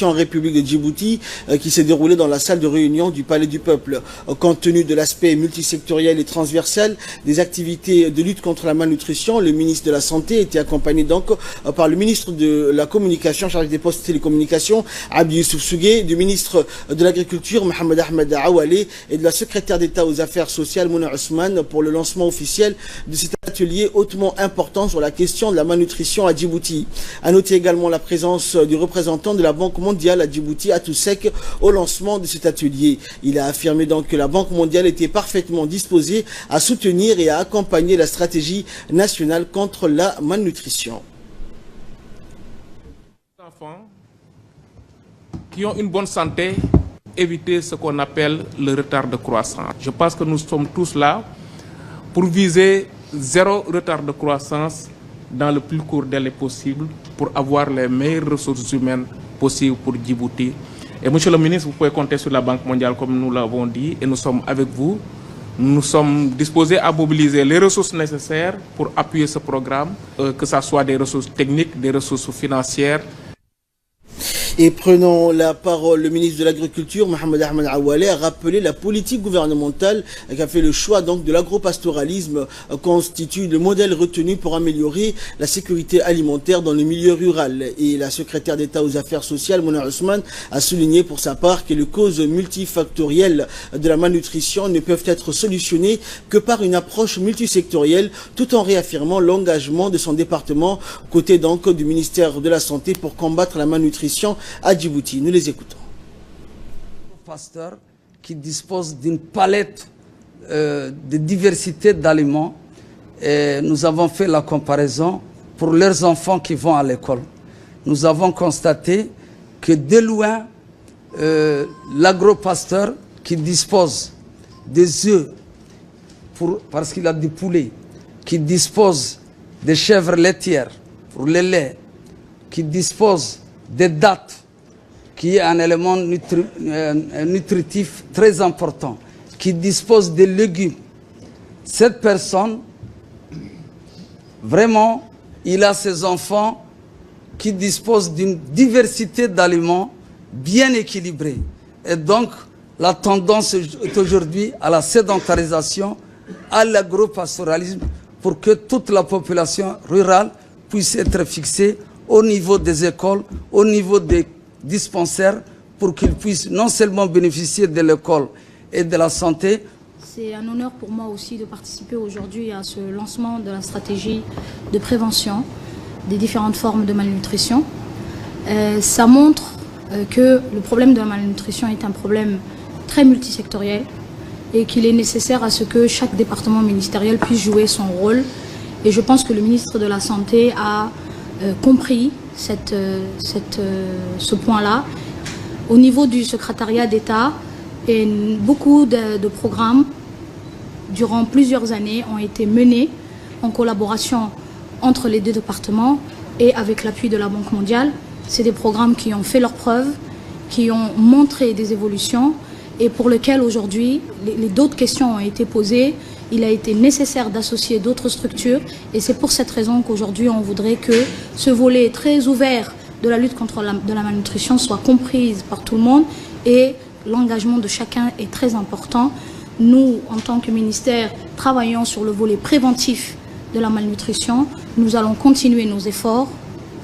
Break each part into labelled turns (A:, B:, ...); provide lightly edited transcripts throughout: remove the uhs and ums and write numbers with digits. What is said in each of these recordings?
A: En République de Djibouti qui s'est déroulée dans la salle de réunion du Palais du Peuple. Compte tenu de l'aspect multisectoriel et transversal des activités de lutte contre la malnutrition, le ministre de la Santé était accompagné donc par le ministre de la Communication, chargé des postes et télécommunications, Abdi Youssouf Sougué, du ministre de l'Agriculture, Mohamed Ahmed Awale, et de la secrétaire d'État aux Affaires sociales, Mouna Ousmane, pour le lancement officiel de cet atelier hautement important sur la question de la malnutrition à Djibouti. À noter également la présence du représentant de la Banque mondiale à Djibouti, à Toussek, au lancement de cet atelier. Il a affirmé donc que la Banque mondiale était parfaitement disposée à soutenir et à accompagner la stratégie nationale contre la malnutrition.
B: Les enfants qui ont une bonne santé, éviter ce qu'on appelle le retard de croissance. Je pense que nous sommes tous là pour viser zéro retard de croissance dans le plus court délai possible pour avoir les meilleures ressources humaines possibles pour Djibouti. Et monsieur le ministre, vous pouvez compter sur la Banque mondiale comme nous l'avons dit et nous sommes avec vous. Nous sommes disposés à mobiliser les ressources nécessaires pour appuyer ce programme, que ce soit des ressources techniques, des ressources financières.
A: Et prenant la parole, le ministre de l'Agriculture, Mohamed Ahmed Awale, a rappelé la politique gouvernementale qui a fait le choix donc de l'agropastoralisme constitue le modèle retenu pour améliorer la sécurité alimentaire dans le milieu rural. Et la secrétaire d'État aux Affaires sociales, Mouna Ousmane, a souligné pour sa part que les causes multifactorielles de la malnutrition ne peuvent être solutionnées que par une approche multisectorielle, tout en réaffirmant l'engagement de son département, côté donc du ministère de la Santé, pour combattre la malnutrition à Djibouti. Nous les écoutons.
C: Pasteur qui dispose d'une palette de diversité d'aliments. Nous avons fait la comparaison pour leurs enfants qui vont à l'école. Nous avons constaté que de loin, l'agropasteur qui dispose des œufs parce qu'il a des poulets, qui dispose des chèvres laitières pour le lait, qui dispose des dattes, qui est un élément nutritif très important, qui dispose des légumes. Cette personne, vraiment, il a ses enfants qui disposent d'une diversité d'aliments bien équilibrée. Et donc, la tendance est aujourd'hui à la sédentarisation, à l'agropastoralisme, pour que toute la population rurale puisse être fixée au niveau des écoles, au niveau des dispensaires, pour qu'ils puissent non seulement bénéficier de l'école et de la santé.
D: C'est un honneur pour moi aussi de participer aujourd'hui à ce lancement de la stratégie de prévention des différentes formes de malnutrition. Ça montre que le problème de la malnutrition est un problème très multisectoriel et qu'il est nécessaire à ce que chaque département ministériel puisse jouer son rôle. Et je pense que le ministre de la Santé a compris ce point-là. Au niveau du secrétariat d'État, beaucoup de programmes durant plusieurs années ont été menés en collaboration entre les deux départements et avec l'appui de la Banque mondiale. C'est des programmes qui ont fait leurs preuves, qui ont montré des évolutions et pour lesquels aujourd'hui d'autres questions ont été posées. Il a été nécessaire d'associer d'autres structures et c'est pour cette raison qu'aujourd'hui on voudrait que ce volet très ouvert de la lutte contre la malnutrition soit comprise par tout le monde et l'engagement de chacun est très important. Nous, en tant que ministère, travaillons sur le volet préventif de la malnutrition. Nous allons continuer nos efforts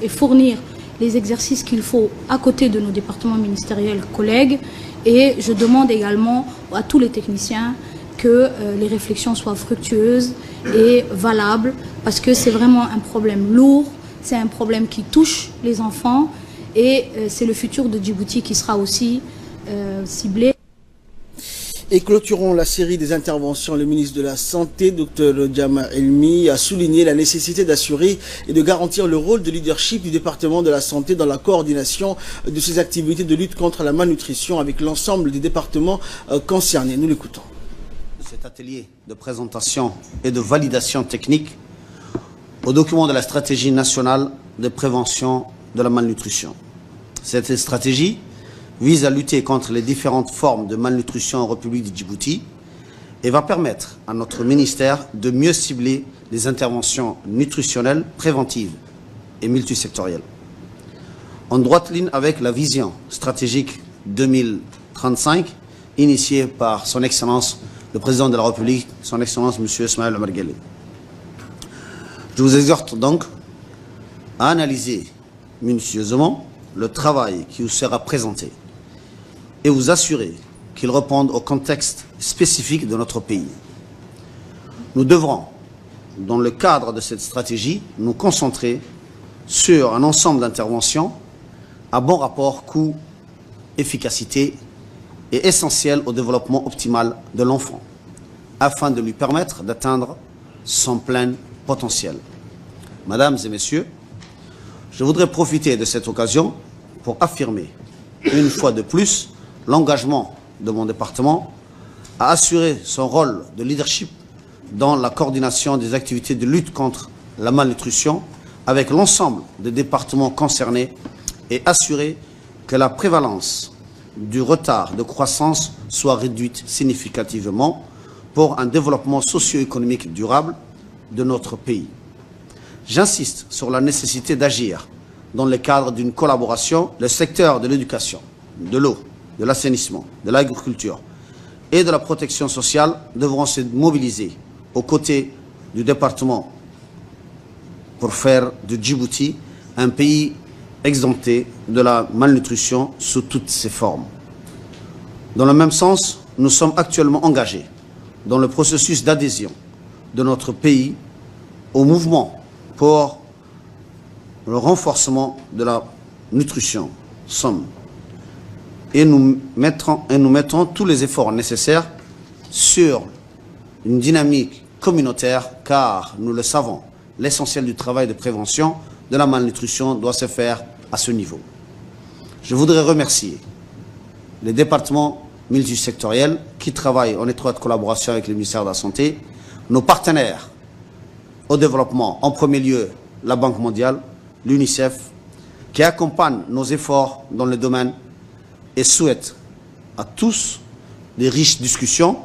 D: et fournir les exercices qu'il faut à côté de nos départements ministériels collègues et je demande également à tous les techniciens que les réflexions soient fructueuses et valables parce que c'est vraiment un problème lourd, c'est un problème qui touche les enfants et c'est le futur de Djibouti qui sera aussi ciblé.
A: Et clôturons la série des interventions. Le ministre de la Santé, Dr Djama Elmi, a souligné la nécessité d'assurer et de garantir le rôle de leadership du département de la Santé dans la coordination de ses activités de lutte contre la malnutrition avec l'ensemble des départements concernés. Nous l'écoutons.
E: Cet atelier de présentation et de validation technique au document de la stratégie nationale de prévention de la malnutrition. Cette stratégie vise à lutter contre les différentes formes de malnutrition en République de Djibouti et va permettre à notre ministère de mieux cibler les interventions nutritionnelles préventives et multisectorielles. en droite ligne avec la vision stratégique 2035 initiée par son Excellence le Président de la République, son Excellence M. Ismaël Omar Guelleh. Je vous exhorte donc à analyser minutieusement le travail qui vous sera présenté et vous assurer qu'il réponde au contexte spécifique de notre pays. Nous devrons, dans le cadre de cette stratégie, nous concentrer sur un ensemble d'interventions à bon rapport coût-efficacité et essentiel au développement optimal de l'enfant, afin de lui permettre d'atteindre son plein potentiel. Mesdames et messieurs, je voudrais profiter de cette occasion pour affirmer, une fois de plus, l'engagement de mon département à assurer son rôle de leadership dans la coordination des activités de lutte contre la malnutrition avec l'ensemble des départements concernés et assurer que la prévalence du retard de croissance soit réduite significativement pour un développement socio-économique durable de notre pays. J'insiste sur la nécessité d'agir dans le cadre d'une collaboration. Le secteur de l'éducation, de l'eau, de l'assainissement, de l'agriculture et de la protection sociale devront se mobiliser aux côtés du département pour faire de Djibouti un pays exempté de la malnutrition sous toutes ses formes. Dans le même sens, nous sommes actuellement engagés dans le processus d'adhésion de notre pays au mouvement pour le renforcement de la nutrition, SOM. Et nous mettrons tous les efforts nécessaires sur une dynamique communautaire, car nous le savons, l'essentiel du travail de prévention de la malnutrition doit se faire à ce niveau. Je voudrais remercier les départements multisectoriels qui travaillent en étroite collaboration avec le ministère de la Santé, nos partenaires au développement, en premier lieu la Banque mondiale, l'UNICEF, qui accompagnent nos efforts dans le domaine et souhaite à tous des riches discussions